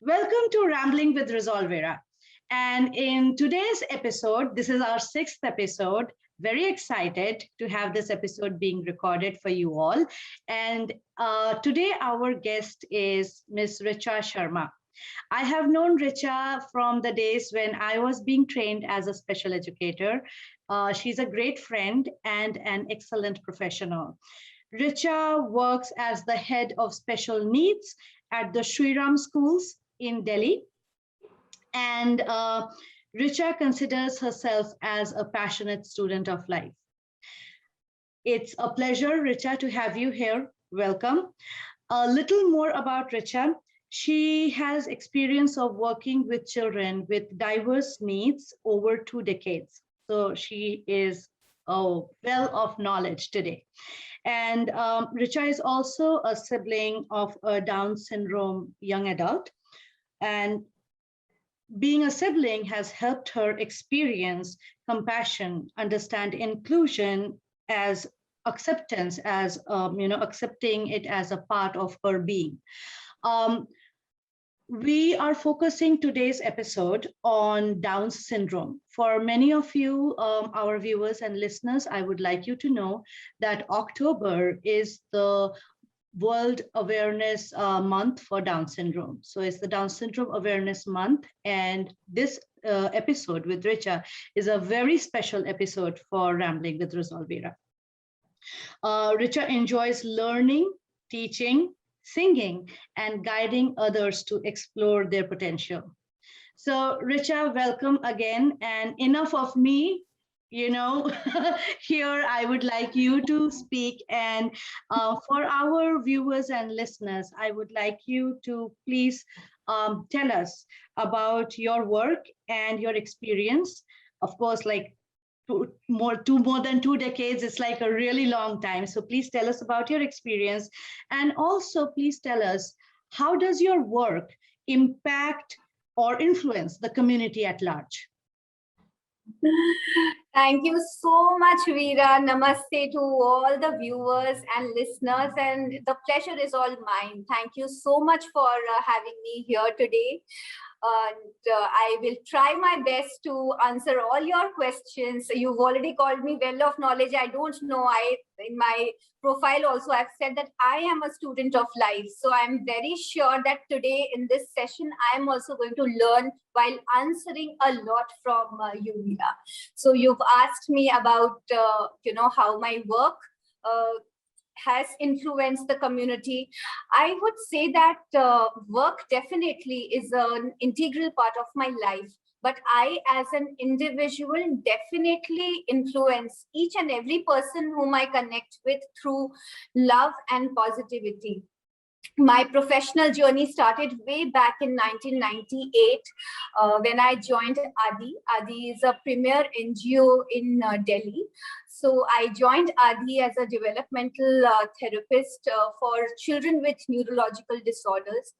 Welcome to Rambling with Resolvera. And in today's episode, this is our sixth episode. Very excited to have this episode being recorded for you all. And today, our guest is Ms. Richa Sharma. I have known Richa from the days when I was being trained as a special educator. She's a great friend and an excellent professional. Richa works as the head of special needs at the Shri Ram schools in Delhi. And Richa considers herself as a passionate student of life. It's a pleasure, Richa, to have you here. Welcome. A little more about Richa. She has experience of working with children with diverse needs over 2 decades. So she is a well of knowledge today. And Richa is also a sibling of a Down syndrome young adult. And being a sibling has helped her experience compassion, understand inclusion as acceptance, as accepting it as a part of her being. We are focusing today's episode on Down syndrome. For many of you, our viewers and listeners, I would like you to know that October is the World Awareness Month for Down syndrome. So it's the Down syndrome Awareness Month. And this episode with Richa is a very special episode for Rambling with Resolvera. Richa enjoys learning, teaching, singing, and guiding others to explore their potential. So, Richa, welcome again. And enough of me. Here I would like you to speak. And for our viewers and listeners, I would like you to please tell us about your work and your experience. Of course, like more than 2 decades, it's like a really long time. So please tell us about your experience, and also please tell us, how does your work impact or influence the community at large? Thank you so much, Veera. Namaste to all the viewers and listeners, and the pleasure is all mine. Thank you so much for having me here today. And I will try my best to answer all your questions. You've already called me well of knowledge. I don't know. In my profile also, I've said that I am a student of life. So I'm very sure that today in this session, I'm also going to learn while answering a lot from you, Veera. So you've asked me about, how my work has influenced the community. I would say that work definitely is an integral part of my life, but I as an individual definitely influence each and every person whom I connect with through love and positivity. My professional journey started way back in 1998 when I joined ADI. ADI is a premier NGO in Delhi. So I joined ADI as a developmental therapist for children with neurological disorders.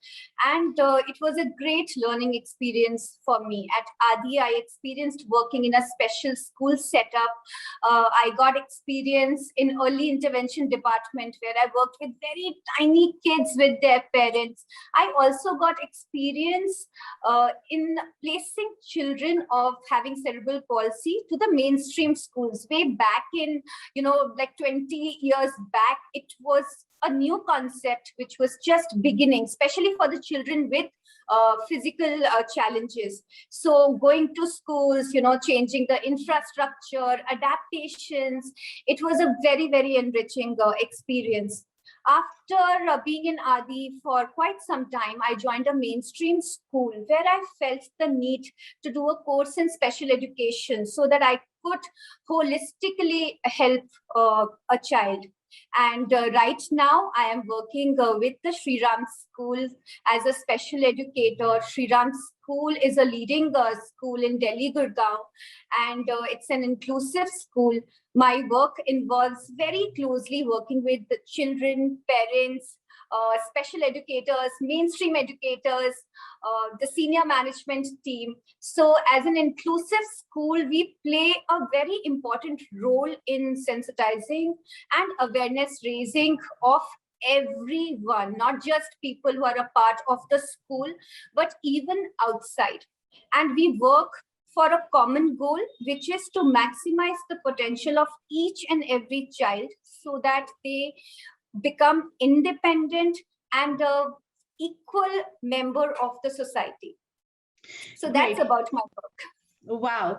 And it was a great learning experience for me. At ADI, I experienced working in a special school setup. I got experience in early intervention department where I worked with very tiny kids with their parents. I also got experience in placing children of having cerebral palsy to the mainstream schools. Way back in, like 20 years back, it was a new concept which was just beginning, especially for the children with physical challenges. So going to schools, changing the infrastructure, adaptations, it was a very, very enriching experience. After being in ADI for quite some time, I joined a mainstream school where I felt the need to do a course in special education so that I could holistically help a child. And right now, I am working with the Shri Ram School as a special educator. Shri Ram School is a leading school in Delhi, Gurgaon, and it's an inclusive school. My work involves very closely working with the children, parents, special educators, mainstream educators, the senior management team. So as an inclusive school, we play a very important role in sensitizing and awareness raising of everyone, not just people who are a part of the school, but even outside. And we work for a common goal, which is to maximize the potential of each and every child so that they become independent and a equal member of the society. So that's Great. about my work. Wow.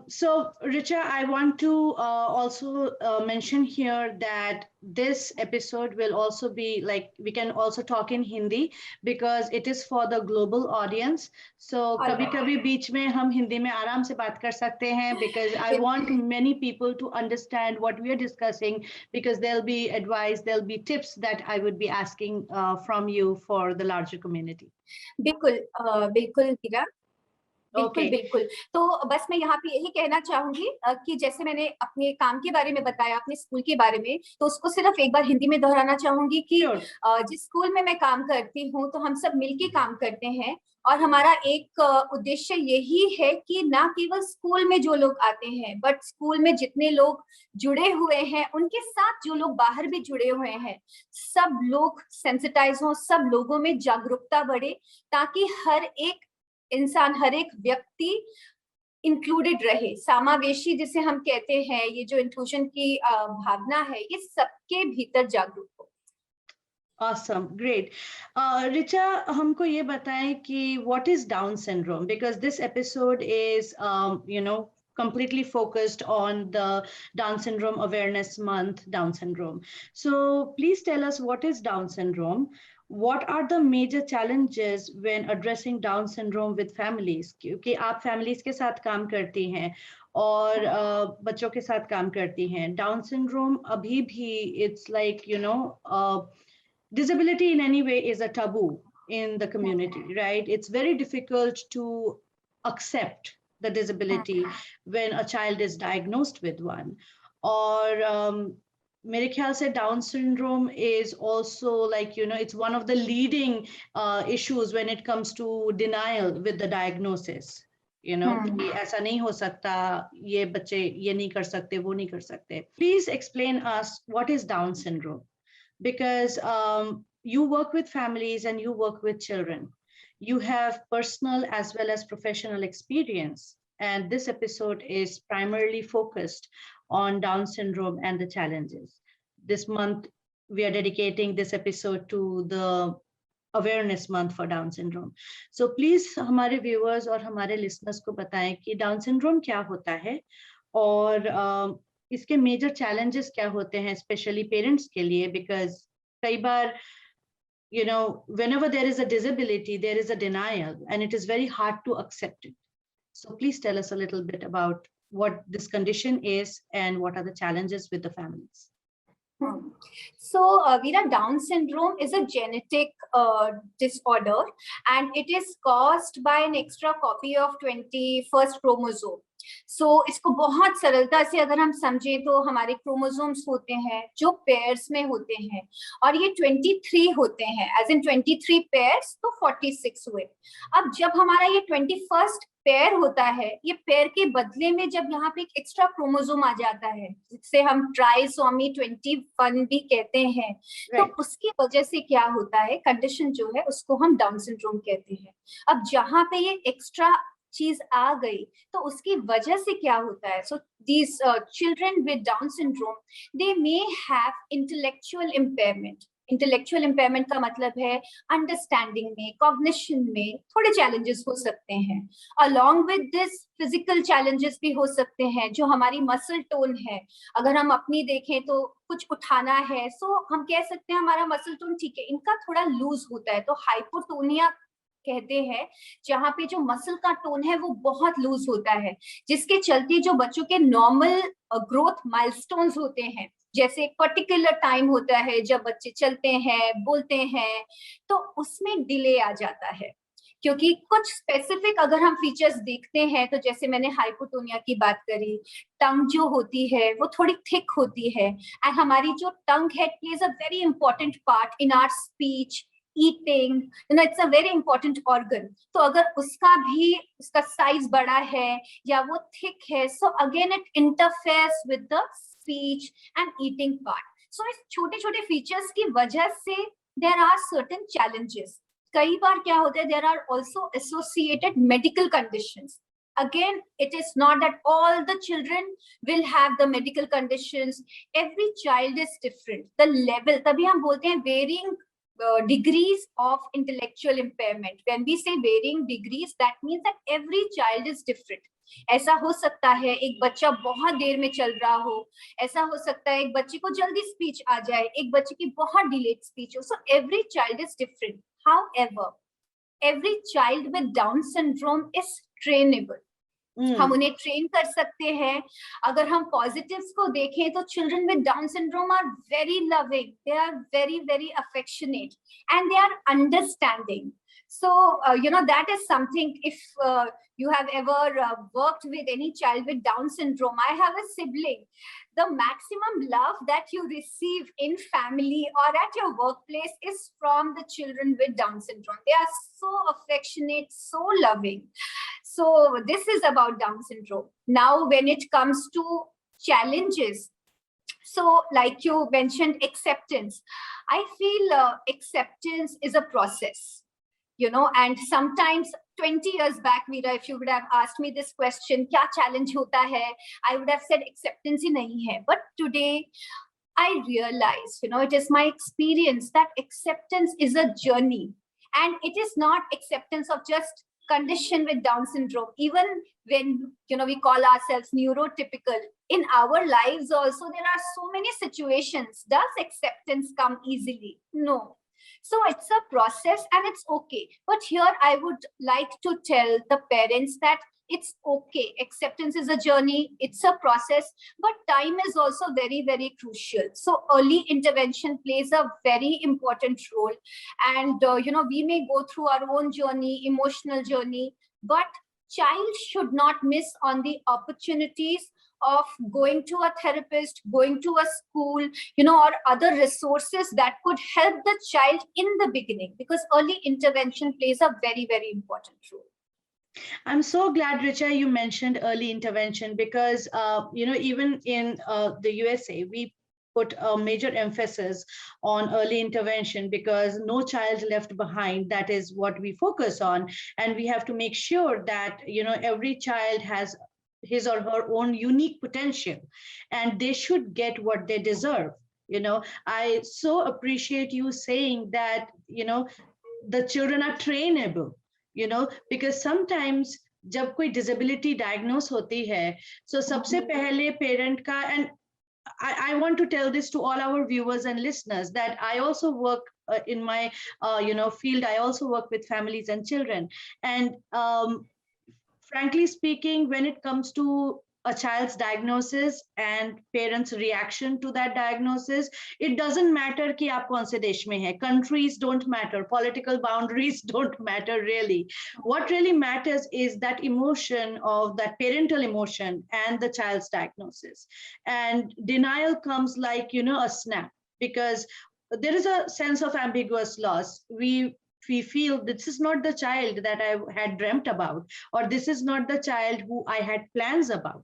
So, Richa, I want to also mention here that this episode will also be like, we can also talk in Hindi because it is for the global audience. So, All कभी right. कभी बीच में हम हिंदी में आराम से बात कर सकते हैं because I want many people to understand what we are discussing because there'll be advice, there'll be tips that I would be asking from you for the larger community. बिल्कुल बिल्कुल हीरा, बिल्कुल Okay. बिल्कुल। तो बस मैं यहाँ पे यही कहना चाहूंगी कि जैसे मैंने अपने काम के बारे में बताया, अपने स्कूल के बारे में, तो उसको सिर्फ एक बार हिंदी में दोहराना चाहूंगी कि Sure. जिस स्कूल में मैं काम करती हूँ तो हम सब मिलके काम करते हैं और हमारा एक उद्देश्य यही है कि ना केवल स्कूल में जो लोग आते हैं, बट स्कूल में जितने लोग जुड़े हुए हैं उनके साथ जो लोग बाहर भी जुड़े हुए हैं, सब लोग सेंसिटाइज हों, सब लोगों में जागरूकता बढ़े, ताकि हर एक इंसान, हर एक व्यक्ति इंक्लूडेड रहे। समावेशी जिसे हम कहते हैं, ये जो इंक्लूजन की भावना है, ये सबके भीतर जागरूक हो। Awesome, great. Richa, हमको ये बताएं कि what is Down syndrome? Because this episode is, completely focused on the Down syndrome awareness month, Down syndrome. So please tell us what is Down syndrome? What are the major challenges when addressing Down syndrome with families? क्योंकि आप families के साथ काम करती हैं और बच्चों के साथ काम करती हैं. Down syndrome अभी भी it's like disability in any way is a taboo in the community, right? It's very difficult to accept the disability when a child is diagnosed with one. Or मेरे ख्याल से Down syndrome is also like, it's one of the leading issues when it comes to denial with the diagnosis. कि ऐसा नहीं हो सकता, ये बच्चे ये नहीं कर सकते, वो नहीं कर सकते. Please explain us what is Down syndrome, because you work with families and you work with children. You have personal as well as professional experience. And this episode is primarily focused on Down syndrome and the challenges. This month, we are dedicating this episode to the awareness month for Down syndrome. So please हमारे viewers और हमारे listeners को बताएं कि Down syndrome क्या होता है और इसके मेजर चैलेंजेस क्या होते हैं स्पेशली पेरेंट्स के लिए, बिकॉज कई बार whenever there is a disability there is a denial and it is very hard to accept it. So please tell us a little bit about what this condition is and what are the challenges with the families. So Veera, Down syndrome is a genetic disorder and it is caused by an extra copy of 21st chromosome. So इसको बहुत सरलता से अगर हम समझें तो हमारे chromosomes होते हैं जो पेयर्स में होते हैं और ये 23 होते हैं, एज इन 23 पेयर्स तो 46 हुए. अब जब हमारा ये 21st पेयर होता है, ये पेयर के बदले में जब यहाँ पे एक एक्स्ट्रा क्रोमोसोम आ जाता है जिसे हम ट्राइसोमी 21 भी कहते हैं, तो उसकी वजह से क्या होता है, कंडीशन जो है उसको हम डाउन सिंड्रोम कहते हैं. अब जहाँ पे ये एक्स्ट्रा चीज आ गई तो उसकी वजह से क्या होता है, so these children with Down syndrome they may have intellectual impairment. Intellectual impairment का मतलब है अंडरस्टैंडिंग में, कॉग्निशन में थोड़े चैलेंजेस हो सकते हैं. Along with this physical challenges भी हो सकते हैं. जो हमारी मसल टोन है, अगर हम अपनी देखें तो कुछ उठाना है, सो हम कह सकते हैं हमारा मसल टोन ठीक है, इनका थोड़ा लूज होता है, तो हाइपोटोनिया कहते हैं, जहां पे जो मसल का टोन है वो बहुत लूज होता है, जिसके चलते जो बच्चों के नॉर्मल ग्रोथ माइलस्टोन्स होते हैं, जैसे एक पर्टिकुलर टाइम होता है जब बच्चे चलते हैं, बोलते हैं, तो उसमें डिले आ जाता है. क्योंकि कुछ स्पेसिफिक अगर हम फीचर्स देखते हैं तो जैसे मैंने हाइपोटोनिया की बात करी, टंग जो होती है वो थोड़ी थिक होती है, एंड हमारी जो टंग है plays a very important part in our speech, eating, it's a very important organ. तो अगर उसका साइज बड़ा है या वो थिक है, so again it interferes with the speech and eating part. So इस छोटे छोटे फीचर्स की वजह से there are certain challenges. कई बार क्या होता है, there are also associated medical conditions. Again, it is not that all the children will have the medical conditions. Every child is different. The level, तभी हम बोलते हैं varying degrees of intellectual impairment. When we say varying degrees, that means that every child is different. ऐसा हो सकता है एक बच्चा बहुत देर में चल रहा हो, ऐसा हो सकता है एक बच्चे को जल्दी स्पीच आ जाए, एक बच्चे की बहुत डिलेड स्पीच हो. So every child is different. However, every child with Down syndrome is trainable. हम उन्हें ट्रेन कर सकते हैं. अगर हम पॉजिटिव्स को देखें तो children with Down syndrome are very loving, they are very very affectionate, and they are understanding. So, that is something, if you have ever worked with any child with Down syndrome, I have a sibling. The maximum love that you receive in family or at your workplace is from the children with Down syndrome. They are so affectionate, so loving. So this is about Down syndrome. Now, when it comes to challenges, so like you mentioned, acceptance. I feel acceptance is a process. And sometimes 20 years back, Veera, if you would have asked me this question, kya challenge hota hai, I would have said acceptance hi nahi hai. But today I realize, it is my experience that acceptance is a journey, and it is not acceptance of just condition with Down syndrome. Even when we call ourselves neurotypical, in our lives also there are so many situations. Does acceptance come easily? No. So it's a process, and it's okay. But here I would like to tell the parents that it's okay. Acceptance is a journey, it's a process, but time is also very, very crucial. So early intervention plays a very important role. And, we may go through our own journey, emotional journey, but child should not miss on the opportunities of going to a therapist, going to a school, or other resources that could help the child in the beginning, because early intervention plays a very, very important role. I'm so glad, Richa, you mentioned early intervention, because, even in the USA, we put a major emphasis on early intervention, because no child left behind. That is what we focus on. And we have to make sure that, every child has his or her own unique potential, and they should get what they deserve. I so appreciate you saying that, the children are trainable, because sometimes जब कोई disability diagnose होती है, so सबसे पहले parent का, and I want to tell this to all our viewers and listeners, that I also work in my field. I also work with families and children, and frankly speaking, when it comes to a child's diagnosis and parents' reaction to that diagnosis, it doesn't matter कि आप कौन से देश में हैं. Countries don't matter. Political boundaries don't matter really. What really matters is that emotion of that parental emotion and the child's diagnosis. And denial comes like, a snap, because there is a sense of ambiguous loss. We feel this is not the child that I had dreamt about, or this is not the child who I had plans about,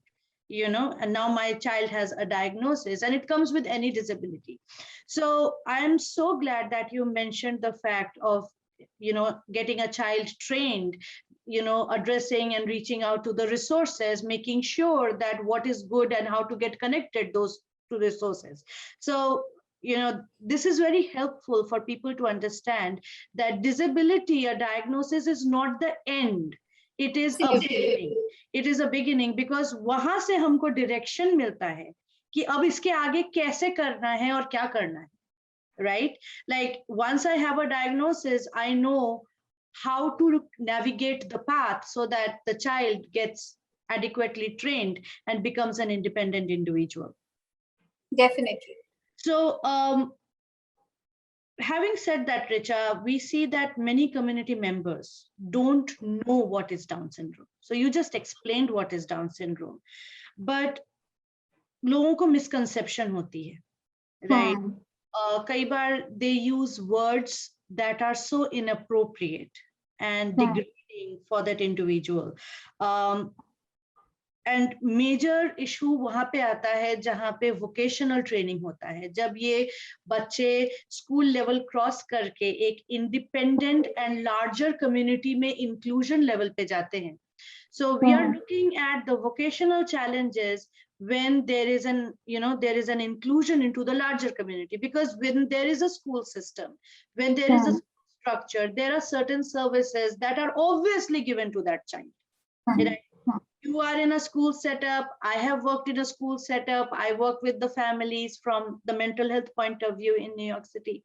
and now my child has a diagnosis, and it comes with any disability. So I am so glad that you mentioned the fact of, getting a child trained, addressing and reaching out to the resources, making sure that what is good and how to get connected those to resources. So this is very helpful for people to understand that disability or diagnosis is not the end. It is a beginning. It is a beginning, because वहां से हमको direction मिलता है कि अब इसके आगे कैसे करना है और क्या करना है, right? Like once I have a diagnosis, I know how to navigate the path so that the child gets adequately trained and becomes an independent individual. Definitely. So having said that, Richa, we see that many community members don't know what is Down syndrome. So you just explained what is Down syndrome, but लोगों को misconception होती है, right? कई बार they use words that are so inappropriate and degrading for that individual. And major issue वहां पे आता है जहां पे वोकेशनल ट्रेनिंग होता है, जब ये बच्चे स्कूल लेवल क्रॉस करके एक इंडिपेंडेंट एंड लार्जर कम्युनिटी में इंक्लूजन लेवल पे जाते हैं. So we are looking at the vocational challenges when there is an inclusion into the larger community, because when there is a school system, when there is a structure, there are certain services that are obviously given to that child. Right? You are in a school setup. I have worked in a school setup. I work with the families from the mental health point of view in New York City.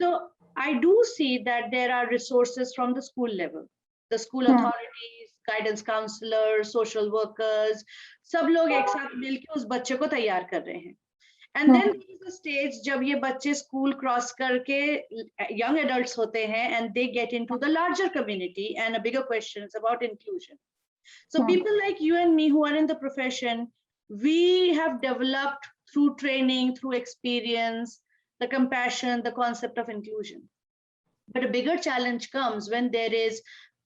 So I do see that there are resources from the school level, the school authorities, guidance counselors, social workers, सब लोग एक साथ मिलके उस बच्चे को तैयार कर रहे हैं. And then there is a stage जब ये बच्चे स्कूल क्रॉस करके young adults होते हैं and they get into the larger community and a bigger questions about inclusion. So people like you and me who are in the profession, we have developed through training, through experience, the compassion, the concept of inclusion. But a bigger challenge comes when there is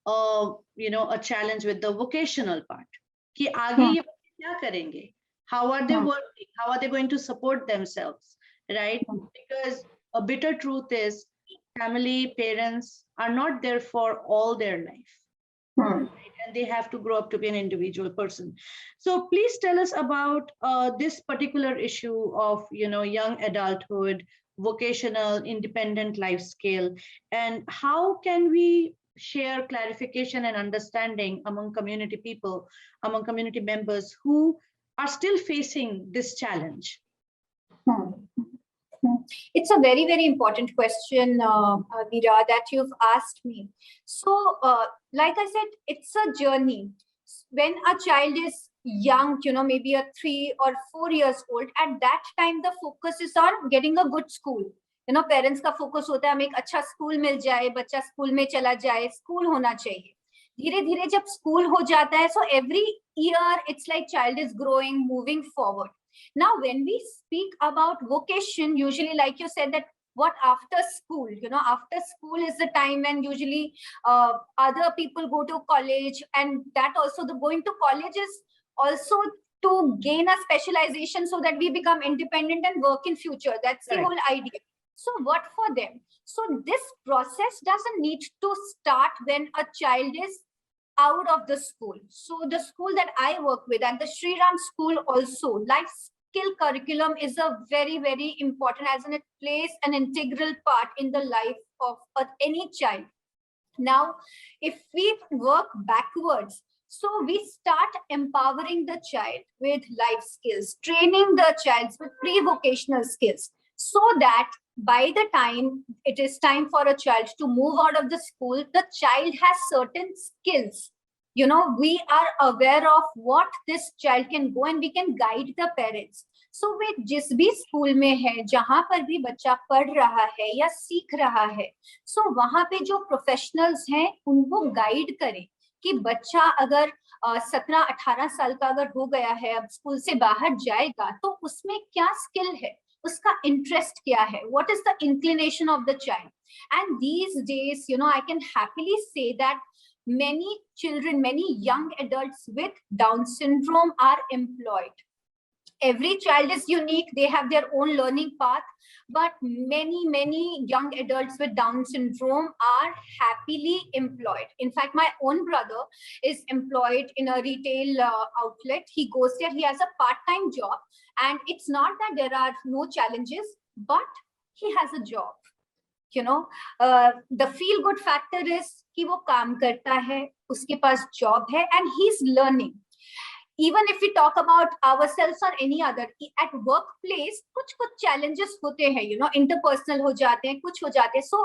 a challenge with the vocational part. कि आगे ये क्या करेंगे? How are they working? How are they going to support themselves? Right? Because a bitter truth is family, parents are not there for all their life. Right? And they have to grow up to be an individual person. So please tell us about this particular issue of young adulthood, vocational, independent life skill, and how can we share clarification and understanding among community people, among community members who are still facing this challenge? It's a very, very important question, Veera, that you've asked me. So, like I said, it's a journey. When a child is young, maybe a 3 or 4 years old, at that time, the focus is on getting a good school. Parents का focus होता है हमें एक अच्छा school मिल जाए, बच्चा school में चला जाए, स्कूल होना चाहिए. धीरे धीरे जब स्कूल हो जाता है, so every year it's like child is growing, moving forward. Now, when we speak about vocation, usually, like you said, that what after school, after school is the time when usually other people go to college, and that also the going to college is also to gain a specialization so that we become independent and work in future. That's the whole idea. So what for them? So this process doesn't need to start when a child is out of the school. So the school that I work with at the Sri Ram school also, life skill curriculum is a very, very important, as in it plays an integral part in the life of any child. Now, if we work backwards, so we start empowering the child with life skills, training the child with pre-vocational skills, so that by the time it is time for a child to move out of the school, the child has certain skills. We are aware of what this child can go, and we can guide the parents. So वे जिस भी school में है, जहां पर भी बच्चा पढ़ रहा है या सीख रहा है, so वहां पे जो प्रोफेशनल्स हैं उनको गाइड करें कि बच्चा अगर 17-18 साल का अगर हो गया है, अब स्कूल से बाहर जाएगा, तो उसमें क्या स्किल है, उसका इंटरेस्ट क्या है, what is the inclination of the child. And these days, I can happily say that many children, many young adults with Down syndrome are employed. Every child is unique, they have their own learning path, but many, many young adults with Down syndrome are happily employed. In fact, my own brother is employed in a retail outlet. He goes there, he has a part-time job, and it's not that there are no challenges, but he has a job. The feel good factor is कि वो काम करता है, उसके पास job है, and he's learning. Even if we talk about ourselves or any other, at workplace, कुछ challenges होते हैं, interpersonal हो जाते हैं, कुछ हो जाते हैं. So,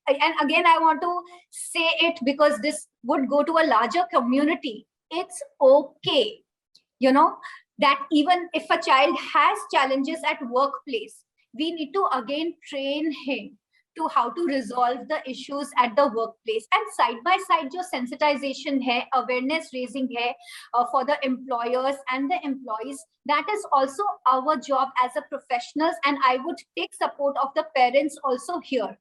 and again, I want to say it because this would go to a larger community. It's okay, that even if a child has challenges at workplace, we need to again train him to how to resolve the issues at the workplace. And side by side, जो sensitization है, awareness raising है for the employers and the employees, that is also our job as a professionals. And I would take support of the parents also here.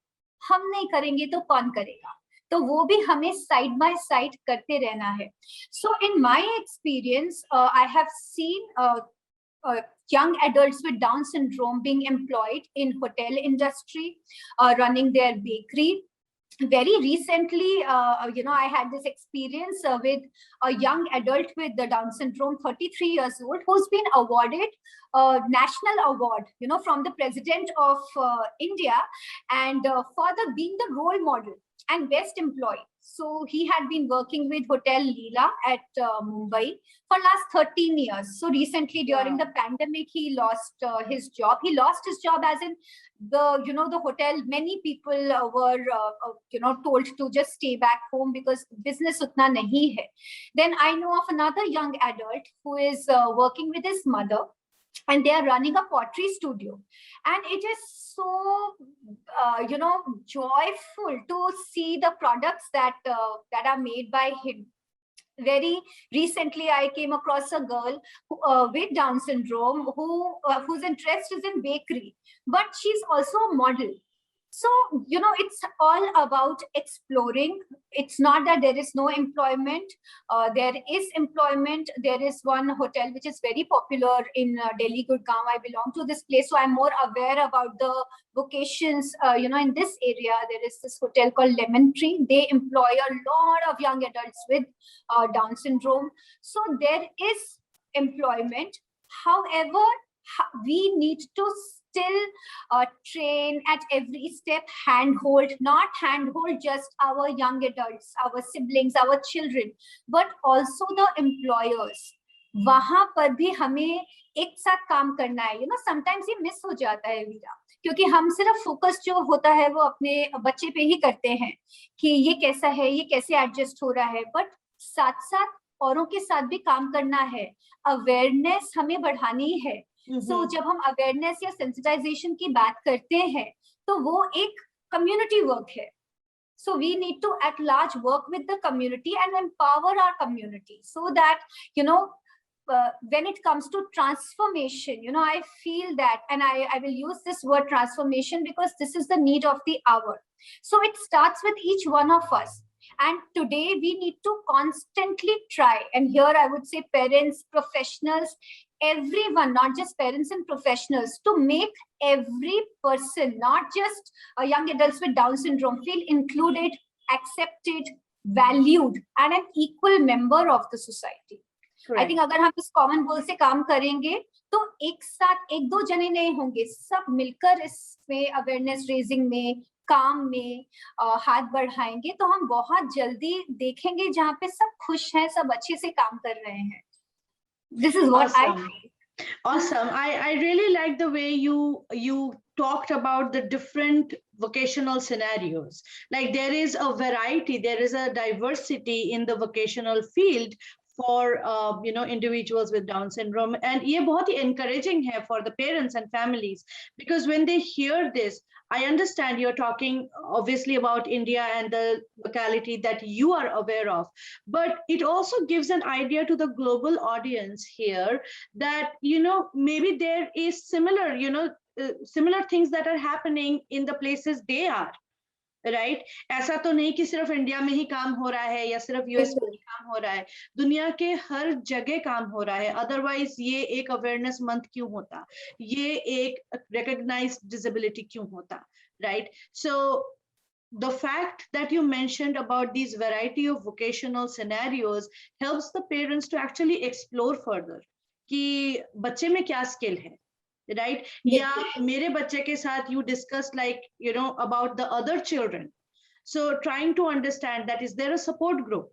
हम नहीं करेंगे तो कौन करेगा? तो वो भी हमें साइड बाय साइड करते रहना है. So in my experience, I have seen young adults with Down syndrome being employed in hotel industry, running their bakery. Very recently, I had this experience with a young adult with the Down syndrome, 33 years old, who's been awarded a national award, from the President of India, and for being the role model and best employee. So he had been working with Hotel Leela at Mumbai for last 13 years. So recently during the pandemic, he lost his job. He lost his job as in the hotel. Many people were told to just stay back home because business utna nahi hai. Then I know of another young adult who is working with his mother, and they are running a pottery studio, and it is so joyful to see the products that are made by him. Very recently, I came across a girl with Down syndrome whose interest is in bakery, but she's also a model. So, it's all about exploring. It's not that there is no employment. There is employment. There is one hotel which is very popular in Delhi, Gurgaon. I belong to this place, so I'm more aware about the vocations. In this area, there is this hotel called Lemon Tree. They employ a lot of young adults with Down syndrome. So there is employment. However, we need to still train at every step, not handhold just our young adults, our siblings, our children, but also the employers. वहां पर भी हमें एक साथ काम करना है. Sometimes ये मिस हो जाता है वीरा, क्योंकि हम सिर्फ फोकस जो होता है वो अपने बच्चे पे ही करते हैं कि ये कैसा है, ये कैसे एडजस्ट हो रहा है, बट साथ साथ औरों के साथ भी काम करना है. अवेयरनेस हमें बढ़ानी है. So, जब हम अवेयरनेस या सेंसिटाइजेशन की बात करते हैं तो वो एक कम्युनिटी वर्क है. So we need to at large work with the community and empower our community so that when it comes to transformation, I feel that, and I will use this word transformation because this is the need of the hour. So it starts with each one of us. And today we need to constantly try. And here I would say parents, professionals, everyone, not just parents and professionals, to make every person, not just young adults with Down syndrome, feel included, accepted, valued, and an equal member of the society. I think अगर हम इस common goal से काम करेंगे तो एक साथ एक दो जने नहीं होंगे, सब मिलकर इसमें अवेयरनेस रेजिंग में, काम में हाथ बढ़ाएंगे तो हम बहुत जल्दी देखेंगे जहाँ पे सब खुश हैं, सब अच्छे से काम कर रहे हैं. This is what I feel. Awesome. I really like the way you talked about the different vocational scenarios. Like there is a variety, there is a diversity in the vocational field for individuals with Down syndrome, and ये बहुत ही encouraging है for the parents and families, because when they hear this, I understand you're talking obviously about India and the locality that you are aware of, but it also gives an idea to the global audience here that maybe there is similar similar things that are happening in the places they are. Right ऐसा तो नहीं कि सिर्फ India में ही काम हो रहा है या सिर्फ यूएस में ही काम हो रहा है, दुनिया के हर जगह काम हो रहा है. अदरवाइज ये एक अवेयरनेस मंथ क्यों होता, ये एक रिकॉग्नाइज्ड डिसेबिलिटी क्यों होता, right? So the fact that you mentioned about these variety of vocational scenarios helps the parents to actually explore further कि बच्चे में क्या स्किल है, right? या मेरे बच्चे के साथ you discussed about the other children. So trying to understand that, is there a support group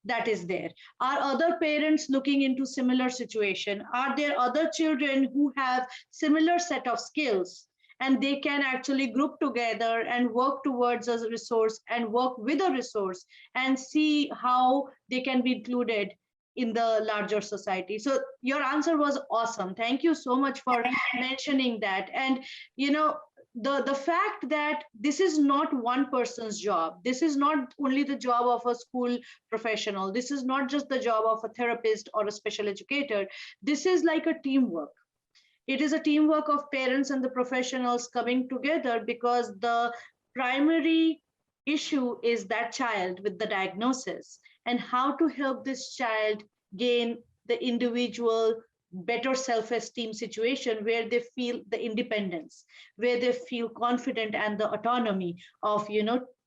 that is there? Are other parents looking into similar situation? Are there other children who have similar set of skills and they can actually group together and work towards a resource and work with a resource and see how they can be included in the larger society? So your answer was awesome. Thank you so much for mentioning that. And the fact that this is not one person's job, this is not only the job of a school professional, this is not just the job of a therapist or a special educator, this is like a teamwork. It is a teamwork of parents and the professionals coming together, because the primary issue is that child with the diagnosis, and how to help this child gain the individual better self-esteem situation where they feel the independence, where they feel confident and the autonomy of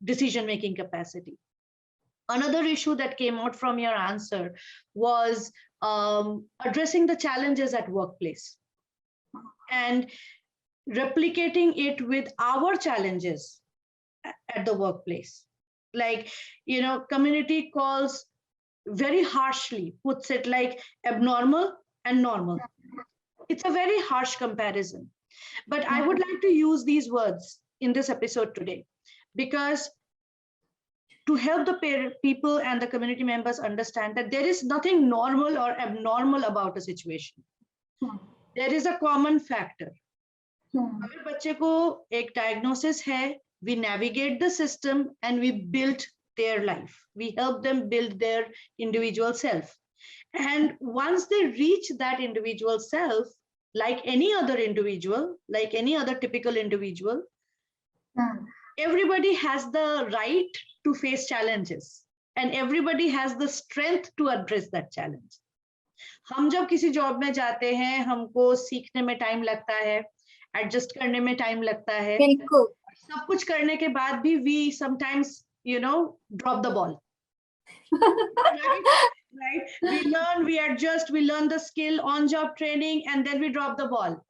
decision making capacity. Another issue that came out from your answer was addressing the challenges at workplace and replicating it with our challenges at the workplace. Like, community calls very harshly, puts it like abnormal and normal. It's a very harsh comparison. But I would like to use these words in this episode today because to help the people and the community members understand that there is nothing normal or abnormal about a situation. There is a common factor. अगर बच्चे को एक diagnosis है, we navigate the system and we build their life. We help them build their individual self. And once they reach that individual self, like any other individual, like any other typical individual, everybody has the right to face challenges and everybody has the strength to address that challenge. हम जब किसी job में जाते हैं, हमको सीखने में time लगता है, एडजस्ट करने में टाइम लगता है, बिल्कुल, सब कुछ करने के बाद भी we sometimes drop the ball. right? We learn, we adjust, we learn the skill on job training, and then we drop the ball.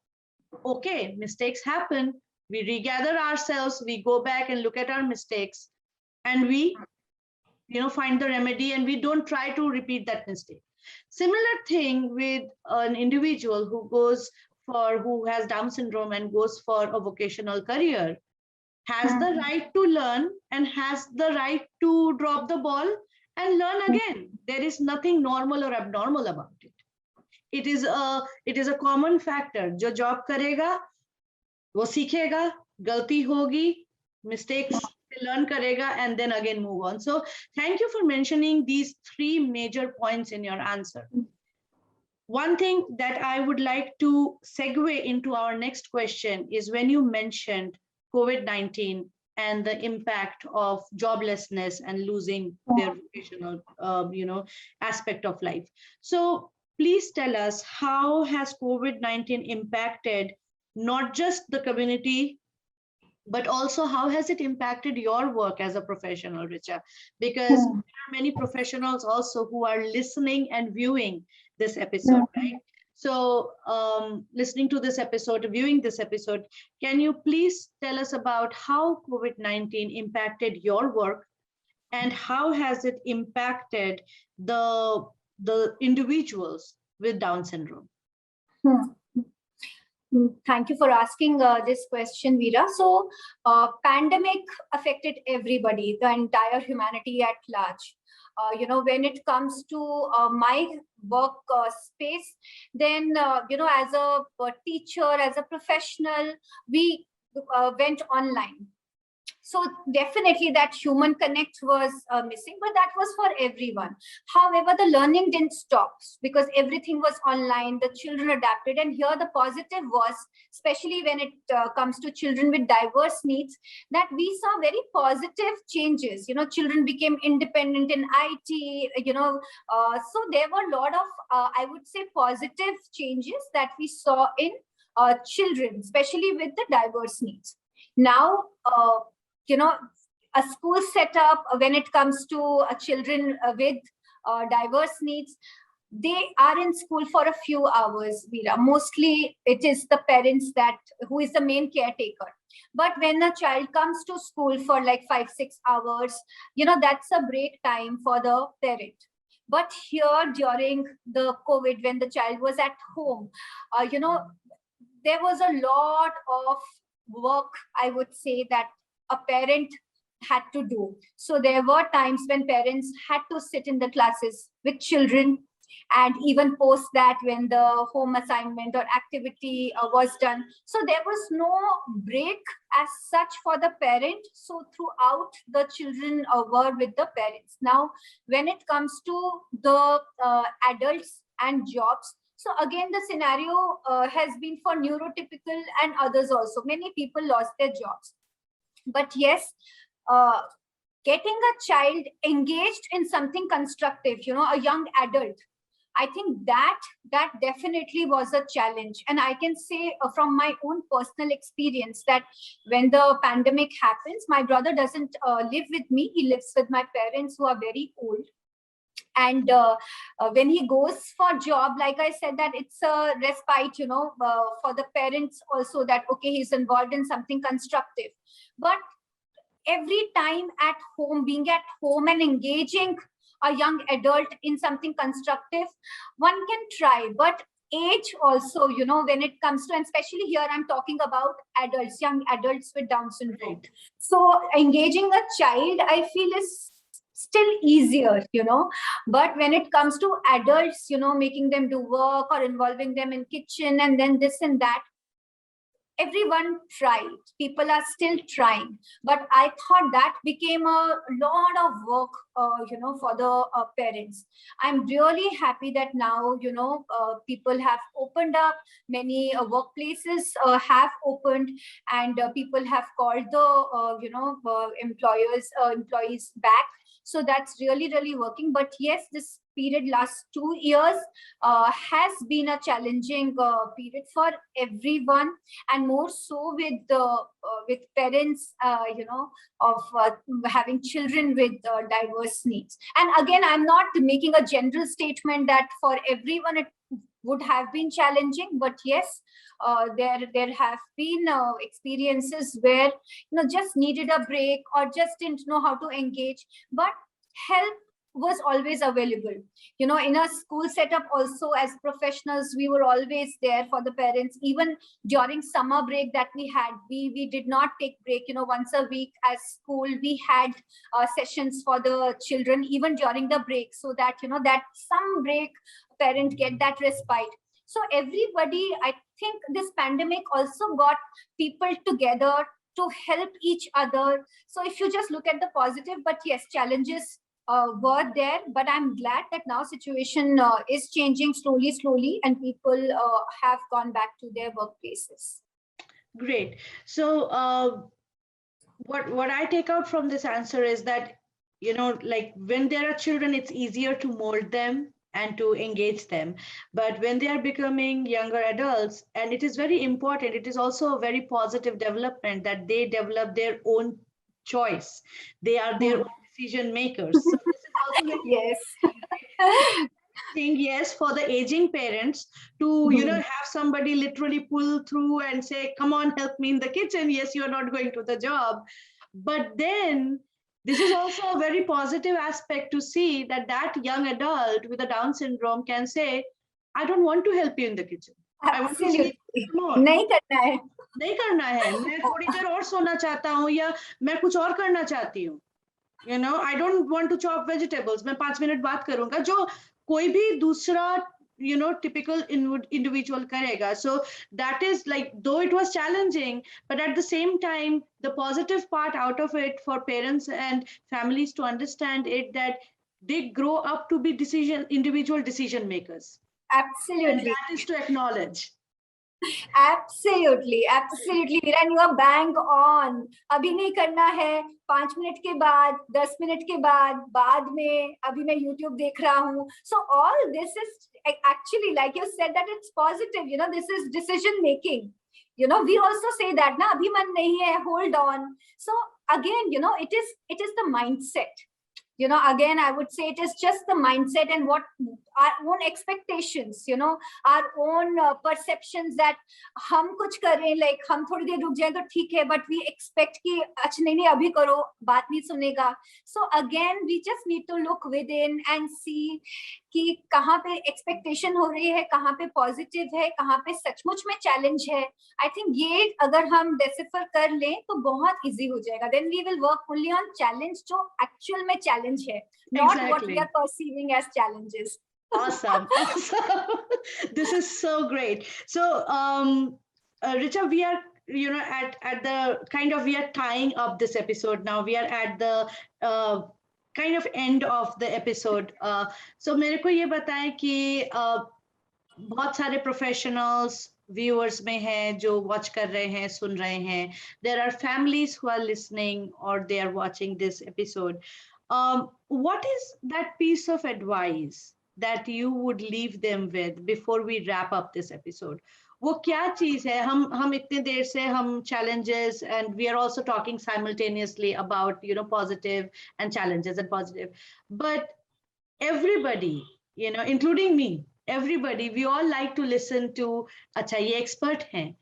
Okay, mistakes happen. We regather ourselves, we go back and look at our mistakes, and we find the remedy, and we don't try to repeat that mistake. Similar thing with an individual who has Down syndrome and goes for a vocational career, has the right to learn and has the right to drop the ball and learn again. There is nothing normal or abnormal about it. It is a common factor. जो job करेगा, वो सीखेगा, गलती होगी, mistakes learn karega, and then again move on. So thank you for mentioning these three major points in your answer. One thing that I would like to segue into our next question is when you mentioned COVID-19 and the impact of joblessness and losing their vocational, aspect of life. So please tell us, how has COVID-19 impacted not just the community, but also how has it impacted your work as a professional, Richa? Because there are many professionals also who are listening and viewing this episode, right? So listening to this episode, viewing this episode, can you please tell us about how COVID-19 impacted your work and how has it impacted the individuals with Down syndrome? Thank you for asking this question, Veera. So, pandemic affected everybody, the entire humanity at large. When it comes to my work space, then, as a teacher, as a professional, we went online. So definitely that human connect was missing, but that was for everyone. However, the learning didn't stop because everything was online. The children adapted, and here the positive was, especially when it comes to children with diverse needs, that we saw very positive changes. Children became independent in IT. So there were a lot of, I would say, positive changes that we saw in children, especially with the diverse needs. Now, a school setup when it comes to children with diverse needs, they are in school for a few hours, Veera. Mostly it is the parents who is the main caretaker. But when a child comes to school for like 5-6 hours, that's a break time for the parent. But here during the COVID, when the child was at home, there was a lot of work, I would say, that a parent had to do. So there were times when parents had to sit in the classes with children, and even post that when the home assignment or activity was done. So there was no break as such for the parent. So throughout, the children were with the parents. Now, when it comes to the adults and jobs, so again, the scenario has been for neurotypical and others also. Many people lost their jobs. But yes, getting a child engaged in something constructive, a young adult, I think that definitely was a challenge. And I can say from my own personal experience that when the pandemic happens, my brother doesn't live with me. He lives with my parents who are very old. And when he goes for job, like I said, that it's a respite, for the parents also, that, okay, he's involved in something constructive. But every time at home, being at home and engaging a young adult in something constructive, one can try. But age also, when it comes to, and especially here I'm talking about adults, young adults with Down syndrome. Right. So engaging a child, I feel, is still easier, but when it comes to adults, making them do work or involving them in kitchen and then this and that, everyone tried. People are still trying, but I thought that became a lot of work, for the parents. I'm really happy that now, people have opened up. Many workplaces have opened, and people have called the, employees back. So that's really, really working. But yes, this period, last 2 years, has been a challenging period for everyone, and more so with parents, of having children with diverse needs. And again, I'm not making a general statement that for everyone it would have been challenging, but yes, there have been experiences where just needed a break or just didn't know how to engage, but help was always available. In a school setup also, as professionals, we were always there for the parents. Even during summer break that we had, we did not take break. Once a week as school, we had sessions for the children even during the break, so that that some break parent get that respite. So everybody, I think this pandemic also got people together to help each other. So if you just look at the positive, but yes, challenges were there, but I'm glad that now situation is changing slowly, and people have gone back to their workplaces. Great. So what I take out from this answer is that, like when there are children, it's easier to mold them and to engage them. But when they are becoming younger adults, and it is very important, it is also a very positive development that they develop their own choice. They are their own decision makers. So this is also very Yes. saying yes for the aging parents to have somebody literally pull through and say, come on, help me in the kitchen. Yes, you're not going to the job, but then this is also a very positive aspect to see that that young adult with a Down syndrome can say, I don't want to help you in the kitchen. I want to sleep more. नहीं करना है, नहीं करना है, मैं थोड़ी देर और सोना चाहता हूँ, या मैं कुछ और करना चाहती हूँ. I don't want to chop vegetables. मैं 5 मिनट बात करूंगा, जो कोई भी दूसरा typical individual karega. So that is like, though it was challenging, but at the same time, the positive part out of it for parents and families to understand it, that they grow up to be individual decision makers. Absolutely. And that is to acknowledge. Absolutely, Viren, you are bang on. अभी नहीं करना है, 5 minute के बाद, 10 minute के बाद में, अभी मैं YouTube देख रहा हूँ. So all this is actually, like you said, that it's positive. This is decision making. We also say that na abhi man nahi hai, hold on. So again, it is the mindset. Again, I would say it is just the mindset and what our own expectations, our own perceptions that हम कुछ करें, like हम थोड़ी देर रुक जाएं तो ठीक है, but we expect कि अच्छा नहीं अभी करो, बात नहीं सुनेगा. So again, we just need to look within and see कि कहाँ पे expectation हो रही है, कहाँ पे positive है, कहाँ पे सचमुच में challenge है. I think ये अगर हम decipher कर लें तो बहुत easy हो जाएगा. Then we will work only on challenge जो actual में challenge है, not exactly. what we are perceiving as challenges. Awesome. This is so great. So Richa, we are at the kind of, we are tying up this episode now. We are at the kind of end of the episode. So मेरे को ये बताएं कि बहुत सारे professionals viewers में हैं जो watch कर रहे हैं, सुन रहे हैं, there are families who are listening or they are watching this episode. What is that piece of advice that you would leave them with before we wrap up this episode? वो क्या चीज है? हम इतने देर से हम challenges, and we are also talking simultaneously about positive and challenges and positive, but everybody, including me, everybody, we all like to listen to, अच्छा ये expert हैं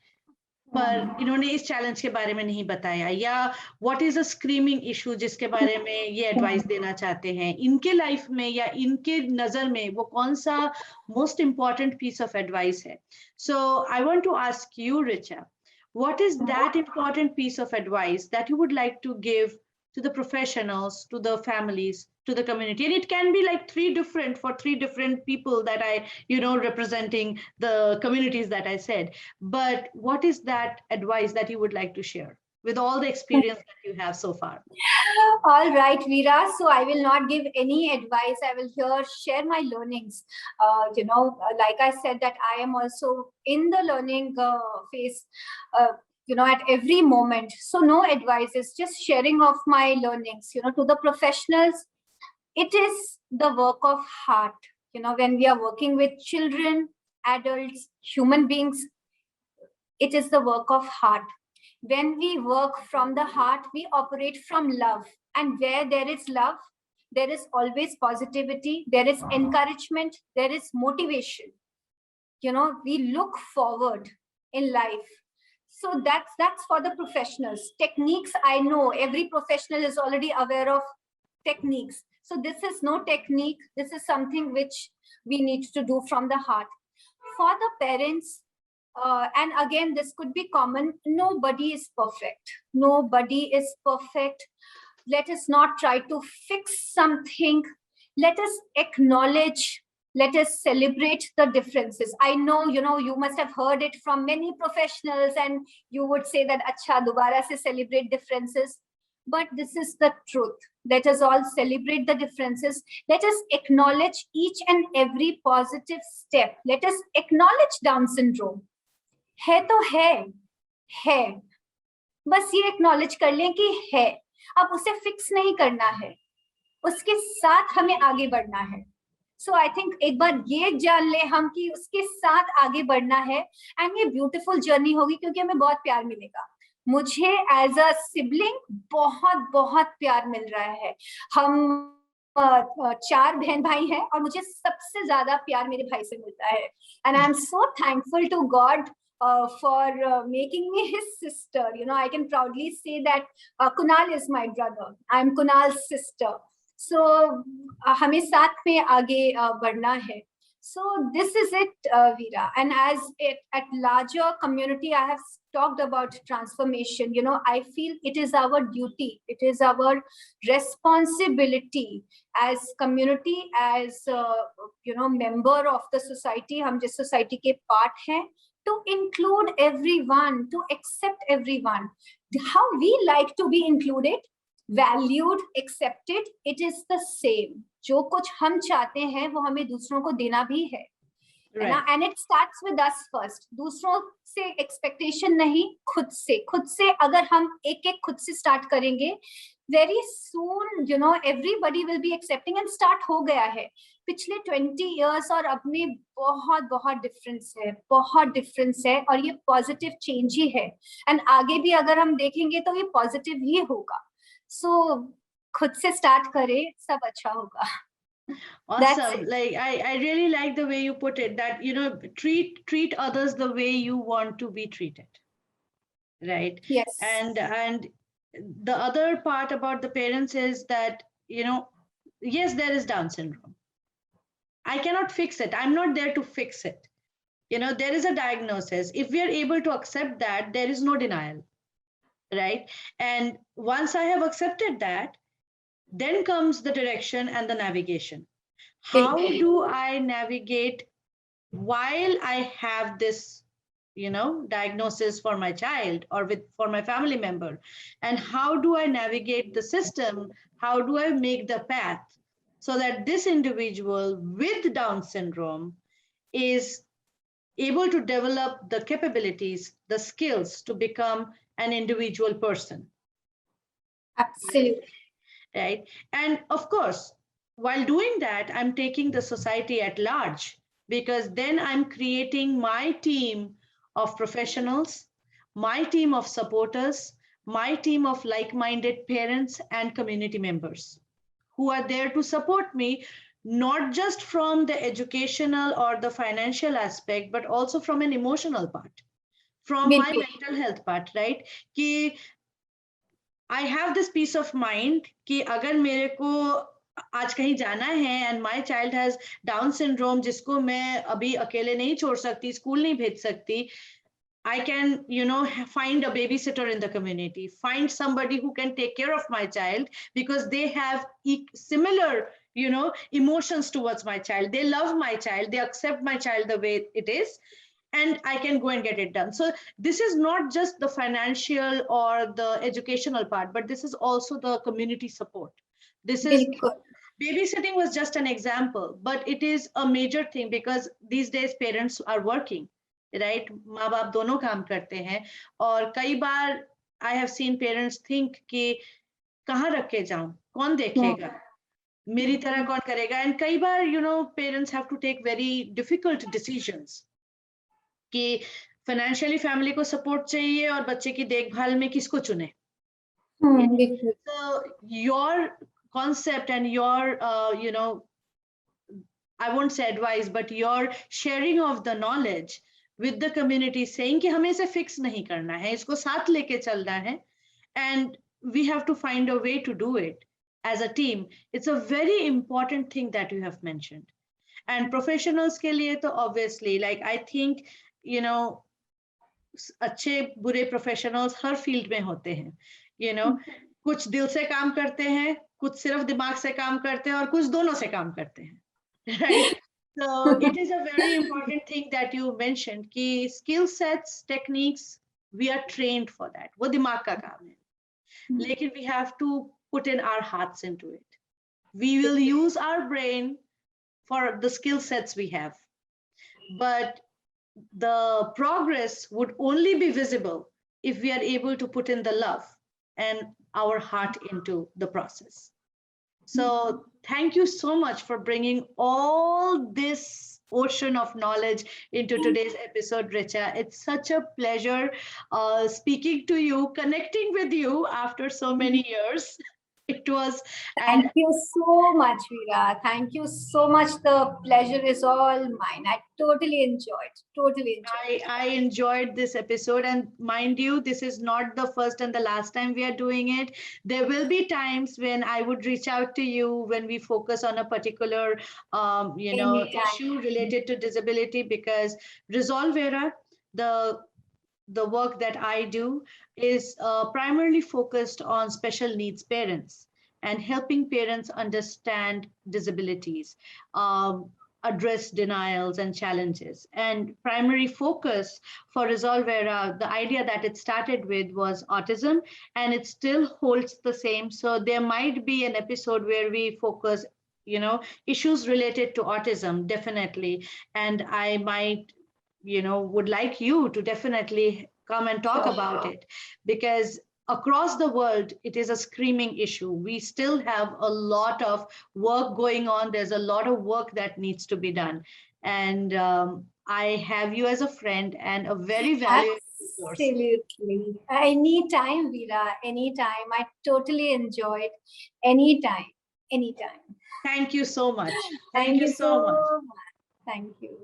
पर इन्होंने इस चैलेंज के बारे में नहीं बताया, या what is a screaming issue जिसके बारे में ये एडवाइस देना चाहते हैं इनके लाइफ में, या इनके नजर में वो कौन सा most important piece of advice है. So I want to ask you, Richa, what is that important piece of advice that you would like to give to the professionals, to the families, to the community? And it can be like for three different people that I representing the communities that I said. But what is that advice that you would like to share with all the experience that you have so far? All right, Veera. So I will not give any advice. I will share my learnings. Like I said, that I am also in the learning phase, at every moment. So no advice, it's just sharing of my learnings, to the professionals. It is the work of heart. When we are working with children, adults, human beings, it is the work of heart. When we work from the heart, we operate from love. And where there is love, there is always positivity, there is encouragement, there is motivation. We look forward in life. So that's for the professionals. Techniques, I know every professional is already aware of techniques. So this is no technique. This is something which we need to do from the heart. For the parents, and again, this could be common. Nobody is perfect. Nobody is perfect. Let us not try to fix something. Let us acknowledge. Let us celebrate the differences. I know, you must have heard it from many professionals, and you would say that, "Acha, dobara se celebrate differences." But this is the truth. Let us all celebrate the differences. Let us acknowledge each and every positive step. Let us acknowledge Down syndrome. है तो है, बस ये acknowledge कर लें कि है. अब उसे फिक्स नहीं करना है, उसके साथ हमें आगे बढ़ना है. सो आई थिंक एक बार ये जान ले हम कि उसके साथ आगे बढ़ना है, एंड ये ब्यूटीफुल जर्नी होगी, क्योंकि हमें बहुत प्यार मिलेगा. मुझे एज अ सिबलिंग बहुत बहुत प्यार मिल रहा है. हम 4 बहन भाई हैं, और मुझे सबसे ज्यादा प्यार मेरे भाई से मिलता है. And I am so thankful to God for making me his sister. I can proudly say that Kunal is my brother. I'm Kunal's sister. So हमें साथ में आगे बढ़ना है. So this is it, Veera. And as at larger community, I have talked about transformation. I feel it is our duty. It is our responsibility as community, as member of the society. हम जिस society के part हैं, to include everyone, to accept everyone. How we like to be included, valued, accepted, it is the same. जो कुछ हम चाहते हैं वो हमें दूसरों को देना भी है. Right. And it starts with us first. दूसरों से expectation नहीं, खुद से अगर हम एक खुद से start करेंगे, very soon everybody will be accepting, and start हो गया है. पिछले 20 years और अब में बहुत डिफरेंस है, और ये पॉजिटिव चेंज ही है. एंड आगे भी अगर हम देखेंगे तो ये पॉजिटिव ही होगा. सो खुद से स्टार्ट करें, सब अच्छा होगा. Awesome. Like I really like the way you put it, that treat others the way you want to be treated, right? Yes. And the other part about the parents is that yes, there is Down syndrome. I cannot fix it. I'm not there to fix it. There is a diagnosis. If we are able to accept that, there is no denial, right? And once I have accepted that, then comes the direction and the navigation. How do I navigate while I have this, diagnosis for my child or for my family member? And how do I navigate the system? How do I make the path so that this individual with Down syndrome is able to develop the capabilities, the skills to become an individual person. Absolutely. Right. And of course, while doing that, I'm taking the society at large, because then I'm creating my team of professionals, my team of supporters, my team of like-minded parents and community members who are there to support me, not just from the educational or the financial aspect, but also from an emotional part, from my बिल्कुल. mental health part, right? कि I have this peace of mind कि अगर मेरे को आज कहीं जाना है and my child has Down syndrome जिसको मैं अभी अकेले नहीं छोड़ सकती, स्कूल नहीं भेज सकती, I can, find a babysitter in the community, find somebody who can take care of my child, because they have similar, emotions towards my child. They love my child. They accept my child the way it is, and I can go and get it done. So this is not just the financial or the educational part, but this is also the community support. This is बिल्कुल. babysitting was just an example, but it is a major thing because these days parents are working, right? माँ बाप दोनों काम करते हैं, और कई बार I have seen parents think कि कहाँ रख के जाऊं, कौन देखेगा, मेरी तरह कौन करेगा, and कई बार parents have to take very difficult decisions कि फाइनेंशियली फैमिली को सपोर्ट चाहिए और बच्चे की देखभाल में किसको चुने. बिल्कुल. So your concept and your I won't say advice, but your sharing of the knowledge with the community, saying कि हमें इसे fix नहीं करना है, इसको साथ लेके चलना है, and we have to find a way to do it as a team. It's a very important thing that you have mentioned. And professionals के लिए तो obviously, like I think, अच्छे बुरे प्रोफेशनल्स हर फील्ड में होते हैं, कुछ दिल से काम करते हैं, कुछ सिर्फ दिमाग से काम करते हैं, और कुछ दोनों से काम करते हैं, right? So it is a very important thing that you mentioned कि skill sets, techniques, we are trained for that. वो दिमाग का काम है, लेकिन we have to put in our hearts into it. We will use our brain for the skill sets we have, but the progress would only be visible if we are able to put in the love and our heart into the process. So thank you so much for bringing all this ocean of knowledge into today's episode, Richa. It's such a pleasure speaking to you, connecting with you after so many years. It was, and Thank you so much, Veera. Thank you so much. The pleasure is all mine. I totally enjoyed. Totally enjoyed. I enjoyed this episode, and mind you, this is not the first and the last time we are doing it. There will be times when I would reach out to you when we focus on a particular, Anytime. issue related to disability, because Resolvera, the work that I do is primarily focused on special needs parents and helping parents understand disabilities, address denials and challenges. And primary focus for Resolvera, the idea that it started with was autism, and it still holds the same. So there might be an episode where we focus, issues related to autism, definitely. And I might would like you to definitely come and talk about it, because across the world it is a screaming issue. We still have a lot of work going on. There's a lot of work that needs to be done, and I have you as a friend and a very valuable resource. Absolutely. Anytime, Veera. Anytime. I totally enjoyed. Anytime. Anytime. Thank you so much. Thank you so much. Thank you.